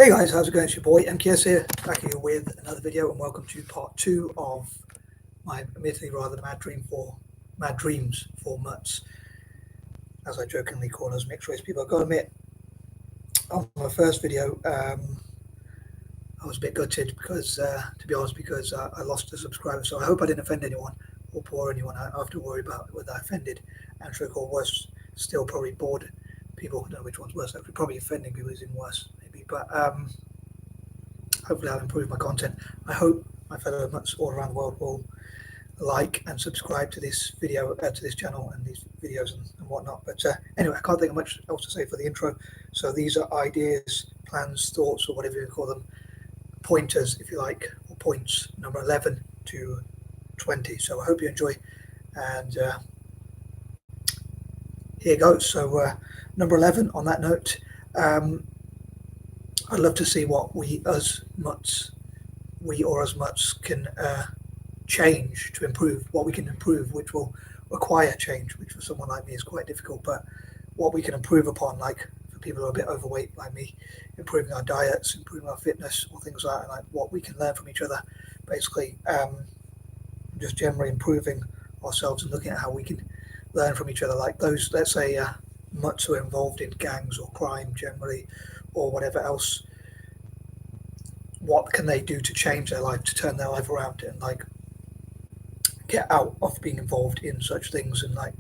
Hey guys, how's it going? It's your boy MKS here, back here with another video, and welcome to part 2 of my admittedly rather mad dreams for Mutts, as I jokingly call us mixed race people. I've got to admit, on my first video, I was a bit gutted because, to be honest, because I lost a subscriber. So I hope I didn't offend anyone or bore anyone. I have to worry about whether I offended, and or worse, still probably bored people. I don't know which one's worse. Actually, probably offending people is even worse, maybe. But hopefully I'll improve my content. I hope my fellow mutts all around the world will like and subscribe to this video, to this channel and these videos and whatnot. But anyway, I can't think of much else to say for the intro. So these are ideas, plans, thoughts, or whatever you call them, pointers, if you like, or points, number 11 to 20. So I hope you enjoy. And here goes. So number 11, on that note, I'd love to see what we as mutts can change to improve, what we can improve, which will require change, which for someone like me is quite difficult, but what we can improve upon, like for people who are a bit overweight like me, improving our diets, improving our fitness, or things like that, like what we can learn from each other, basically, just generally improving ourselves and looking at how we can learn from each other, like those, let's say, mutts who are involved in gangs or crime generally, or whatever else. What can they do to change their life, to turn their life around and like get out of being involved in such things, and like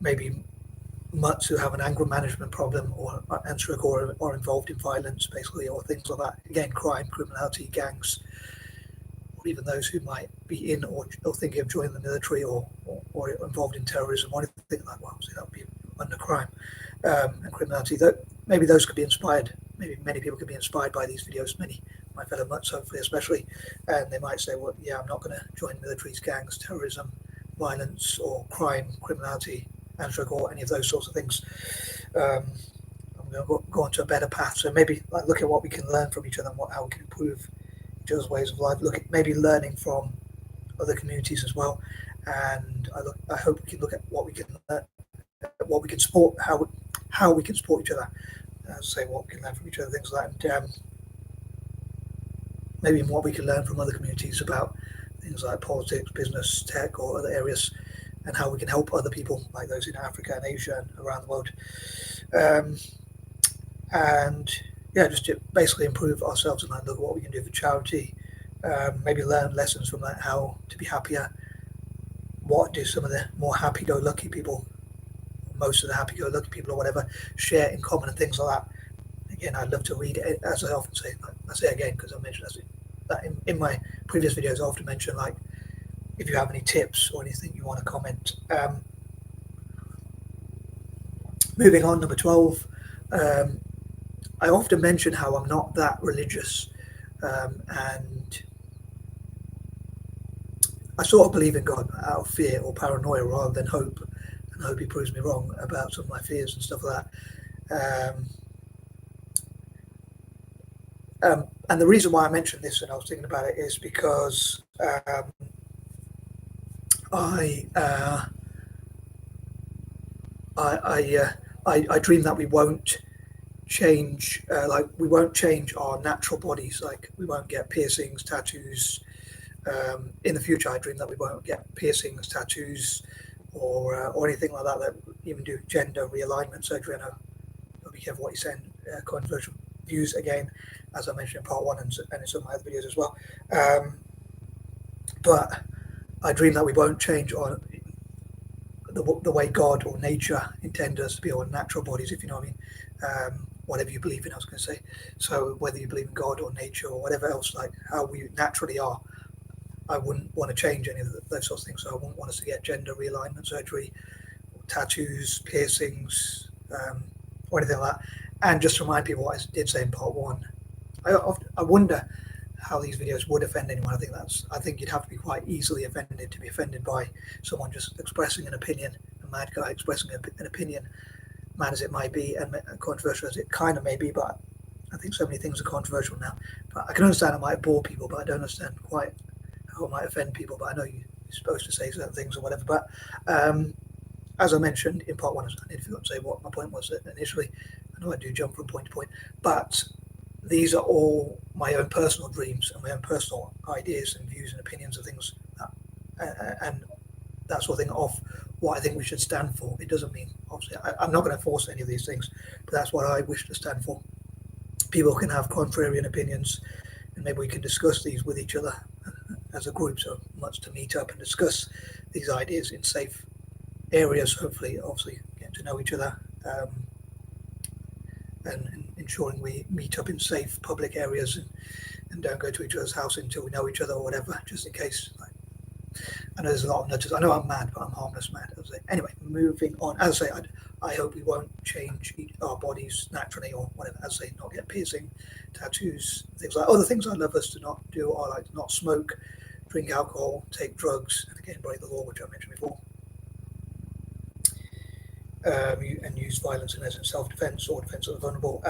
maybe mutts who have an anger management problem or are involved in violence, basically, or things like that. Again, crime, criminality, gangs, or even those who might be in or thinking of joining the military or involved in terrorism or anything like that. Well, obviously that would be under crime and criminality. That maybe those could be inspired. Maybe many people could be inspired by these videos. Many, my fellow mutts, hopefully, especially, and they might say, well, yeah, I'm not going to join militaries, gangs, terrorism, violence, or crime, criminality, or any of those sorts of things. I'm going to go onto a better path. So maybe like look at what we can learn from each other and how we can improve each other's ways of life. Look at maybe learning from other communities as well. And I hope we can look at what we can learn, what we can support, how we can support each other. Say what we can learn from each other, things like that, and maybe what we can learn from other communities about things like politics, business, tech, or other areas, and how we can help other people, like those in Africa and Asia and around the world. And yeah, just to basically improve ourselves and like look at what we can do for charity. Maybe learn lessons from that, how to be happier. What do some of the more happy-go-lucky people, most of the happy-go-lucky people or whatever, share in common and things like that. Again, I'd love to read it, as I often say. I say again because I mentioned that in my previous videos. I often mention, like, if you have any tips or anything you want to comment. Moving on, number 12. I often mention how I'm not that religious, and I sort of believe in God out of fear or paranoia rather than hope, and I hope he proves me wrong about some of my fears and stuff like that. And the reason why I mentioned this and I was thinking about it is because I dream that we won't change, like we won't change our natural bodies, like we won't get piercings, tattoos. In the future, I dream that we won't get piercings, tattoos, or anything like that. That even do gender realignment surgery. I know, you'll be careful what you're saying. Controversial views again, as I mentioned in part 1 and in some of my other videos as well. But I dream that we won't change on the way God or nature intend us to be, our natural bodies, if you know what I mean. Whatever you believe in, I was going to say. So whether you believe in God or nature or whatever else, like how we naturally are, I wouldn't want to change any of those sorts of things. So I wouldn't want us to get gender realignment surgery, tattoos, piercings, or anything like that. And just to remind people what I did say in part 1, I wonder how these videos would offend anyone. I think you'd have to be quite easily offended to be offended by someone just expressing an opinion, a mad guy expressing an opinion, mad as it might be and controversial as it kind of may be. But I think so many things are controversial now. But I can understand it might bore people, but I don't understand quite how it might offend people. But I know you're supposed to say certain things or whatever. But as I mentioned in part 1, I did forget to say what my point was initially. I know I do jump from point to point, but these are all my own personal dreams and my own personal ideas and views and opinions of things, and that sort of thing, of what I think we should stand for. It doesn't mean, obviously, I'm not going to force any of these things, but that's what I wish to stand for. People can have contrarian opinions, and maybe we can discuss these with each other as a group, so much to meet up and discuss these ideas in safe areas, hopefully, obviously, get to know each other, and ensuring we meet up in safe public areas, and don't go to each other's house until we know each other or whatever, just in case. I know there's a lot of nutters. I know I'm mad, but I'm harmless mad. Anyway, moving on. As I say, I hope we won't change our bodies naturally or whatever. As I say, not get piercing, tattoos, things like other things I'd love us to not do are like not smoke, drink alcohol, take drugs, and again break the law, which I mentioned before. And use violence in self-defense or defense of the vulnerable.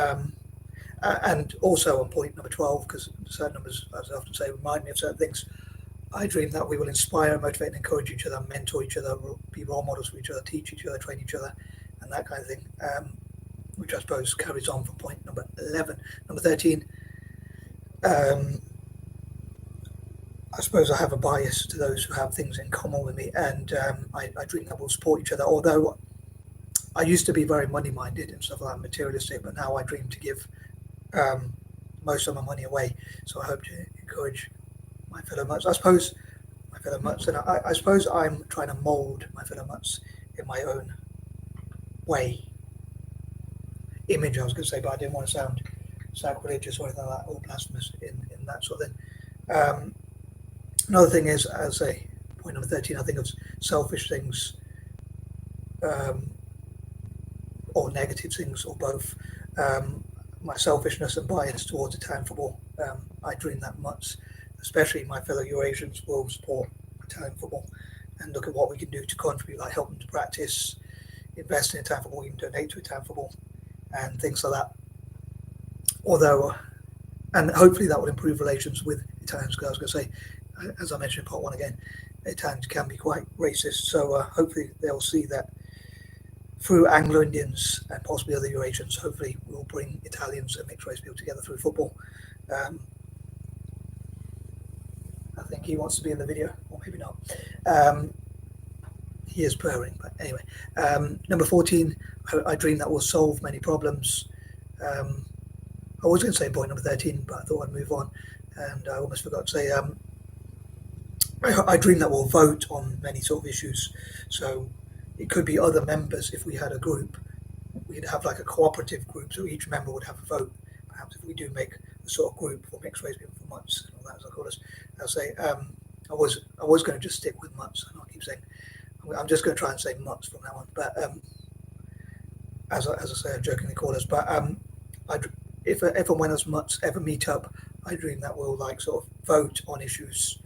And also on point number 12, because certain numbers, as I often say, remind me of certain things. I dream that we will inspire, motivate, and encourage each other, mentor each other, be role models for each other, teach each other, train each other, and that kind of thing, which I suppose carries on from point number 11. Number 13, I suppose I have a bias to those who have things in common with me, and I dream that we'll support each other, although I used to be very money-minded and stuff like that, materialistic, but now I dream to give most of my money away, so I hope to encourage my fellow Mutts. I suppose my fellow Mutts, and I suppose I'm trying to mould my fellow Mutts in my own way. Image, I was going to say, but I didn't want to sound sacrilegious or anything like that, or blasphemous in that sort of thing. Another thing is, as a point number 13, I think of selfish things, or negative things, or both. My selfishness and bias towards Italian football. I dream that Mutts, especially my fellow Eurasians, will support Italian football and look at what we can do to contribute, like help them to practice, invest in Italian football, even donate to Italian football, and things like that. Although, and hopefully that will improve relations with Italians, because I was going to say, as I mentioned in part 1 again, Italians can be quite racist, so hopefully they'll see that through Anglo-Indians and possibly other Eurasians, hopefully we'll bring Italians and mixed race people together through football. I think he wants to be in the video, or maybe not. He is purring, but anyway. Number 14, I dream that will solve many problems. I was going to say point number 13, but I thought I'd move on, and I almost forgot to say, I dream that we'll vote on many sort of issues. So it could be other members. If we had a group, we'd have like a cooperative group, so each member would have a vote. Perhaps if we do make a sort of group for mixed race people, for Mutts and all that, as I call us, I'll say, I was going to just stick with Mutts, and I'll keep saying, I'm just going to try and say Mutts from now on. But as I say, I jokingly call us. But if and when us Mutts ever meet up, I dream that we'll like sort of vote on issues,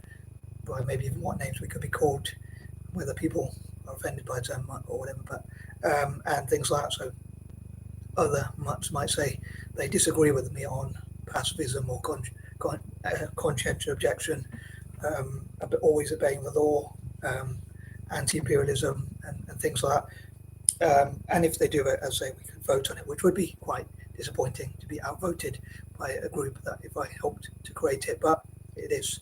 by maybe even what names we could be called, whether people are offended by the term Mutt or whatever. But and things like that. So other Mutts might say they disagree with me on pacifism or conscientious objection, always obeying the law, anti-imperialism, and things like that. And if they do it, as I say, we could vote on it, which would be quite disappointing to be outvoted by a group that if I helped to create it. But it is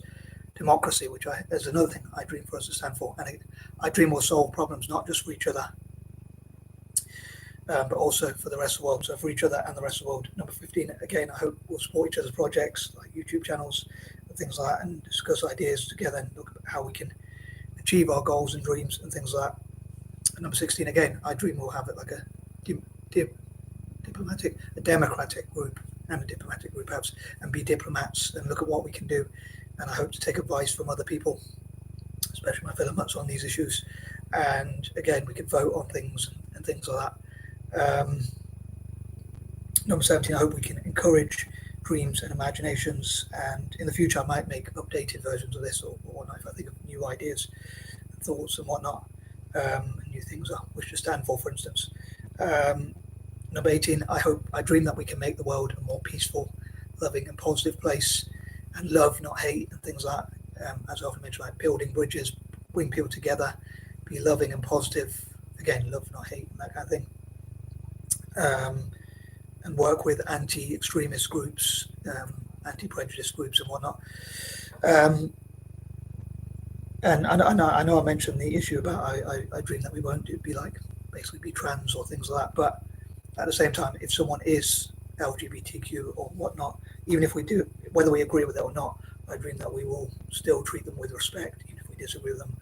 democracy, which is another thing I dream for us to stand for. And I dream we'll solve problems not just for each other, but also for the rest of the world. So for each other and the rest of the world. Number 15, again, I hope we'll support each other's projects, like YouTube channels and things like that, and discuss ideas together and look at how we can achieve our goals and dreams and things like that. And number 16, again, I dream we'll have it like a democratic group and a diplomatic group perhaps, and be diplomats and look at what we can do. And I hope to take advice from other people, especially my fellow Mutts, on these issues. And again, we can vote on things and things like that. Number 17, I hope we can encourage dreams and imaginations, and in the future I might make updated versions of this or whatnot if I think of new ideas and thoughts and whatnot, and new things I wish to stand for instance. Number 18, I dream that we can make the world a more peaceful, loving and positive place, and love, not hate, and things like that. As I often mention, like building bridges, bring people together, be loving and positive, again, love, not hate, and that kind of thing. And work with anti-extremist groups anti-prejudice groups and whatnot. And I know I mentioned the issue about I dream that we won't be like basically be trans or things like that, but at the same time, if someone is LGBTQ or whatnot, even if we do, whether we agree with it or not, I dream that we will still treat them with respect, even if we disagree with them,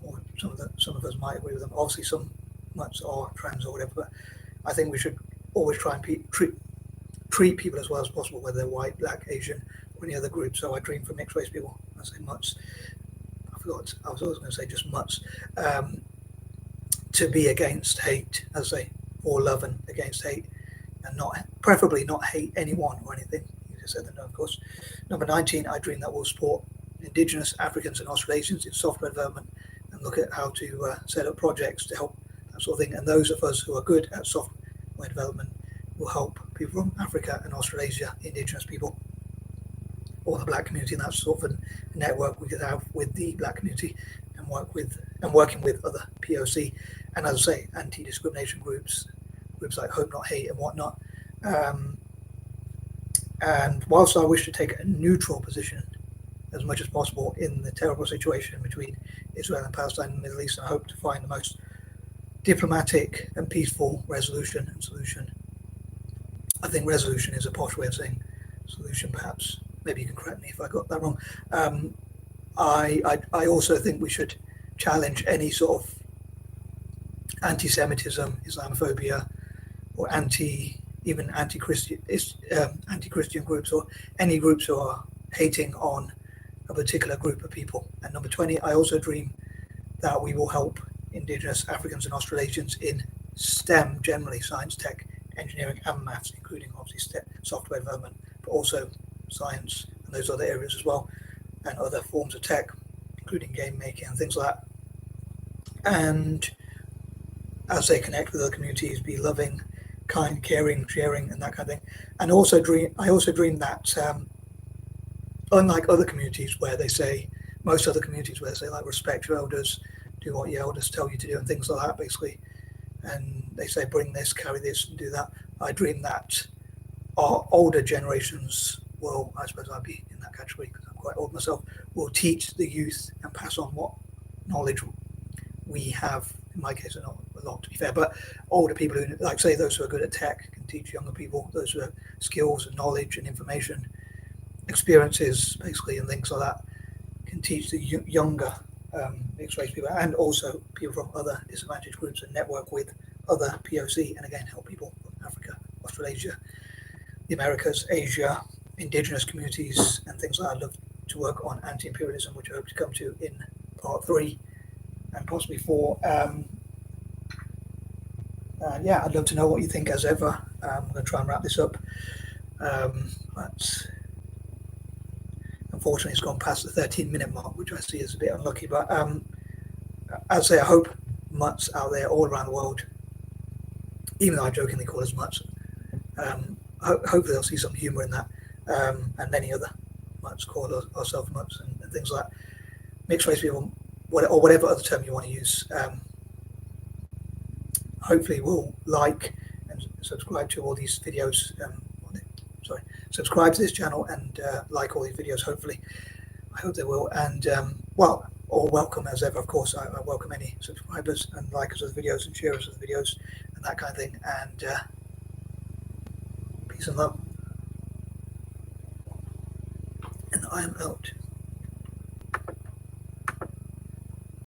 or some of us might agree with them. Obviously, some Mutts are trans or whatever, but I think we should always try and treat people as well as possible, whether they're white, black, Asian, or any other group. So I dream for mixed race people. I say Mutts. I forgot. I was always going to say just Mutts. To be against hate, as I say, or love and against hate, and preferably not hate anyone or anything. You just said that, no, of course. Number 19, I dream that we'll support Indigenous Africans and Australasians in software development and look at how to set up projects to help that sort of thing. And those of us who are good at software development will help people from Africa and Australasia, Indigenous people, or the black community, and that's sort of a network we could have with the black community and working with other POC and, as I say, anti-discrimination groups like Hope Not Hate and whatnot. And whilst I wish to take a neutral position as much as possible in the terrible situation between Israel and Palestine and the Middle East, I hope to find the most diplomatic and peaceful resolution and solution. I think resolution is a posh way of saying solution, perhaps. Maybe you can correct me if I got that wrong. I also think we should challenge any sort of anti-Semitism, Islamophobia, or anti-Christian groups, or any groups who are hating on a particular group of people. And number 20, I also dream that we will help Indigenous Africans and Australasians in STEM, generally science, tech, engineering, and maths, including obviously software development, but also science and those other areas as well, and other forms of tech, including game making and things like that. And as they connect with other communities, be loving, kind, caring, sharing, and that kind of thing. And I also dream that unlike other communities where they say, most other communities where they say like respect your elders, do what your elders tell you to do, and things like that, basically. And they say bring this, carry this, and do that. I dream that our older generations will, I suppose I'd be in that category because I'm quite old myself, will teach the youth and pass on what knowledge we have. In my case, not a lot to be fair, but older people who, like say those who are good at tech, can teach younger people, those who have skills and knowledge and information, experiences basically, and things like that, can teach the younger mixed race people, and also people from other disadvantaged groups, and network with other POC, and again help people from Africa, Australasia, the Americas, Asia, Indigenous communities, and things like that. I'd love to work on anti-imperialism, which I hope to come to in part 3 and possibly 4. Yeah, I'd love to know what you think as ever. I'm going to try and wrap this up. But unfortunately, it's gone past the 13-minute mark, which I see as a bit unlucky. But I'd say I hope Mutts out there all around the world, even though I jokingly call us Mutts, hopefully they'll see some humour in that, and many other Mutts call ourselves Mutts and things like that. Mixed race people, or whatever other term you want to use. Hopefully will like and subscribe to all these videos. Subscribe to this channel and like all these videos. Hopefully, I hope they will. And or welcome as ever. Of course, I welcome any subscribers and likers of the videos and sharers of the videos and that kind of thing. And peace and love. And I am out.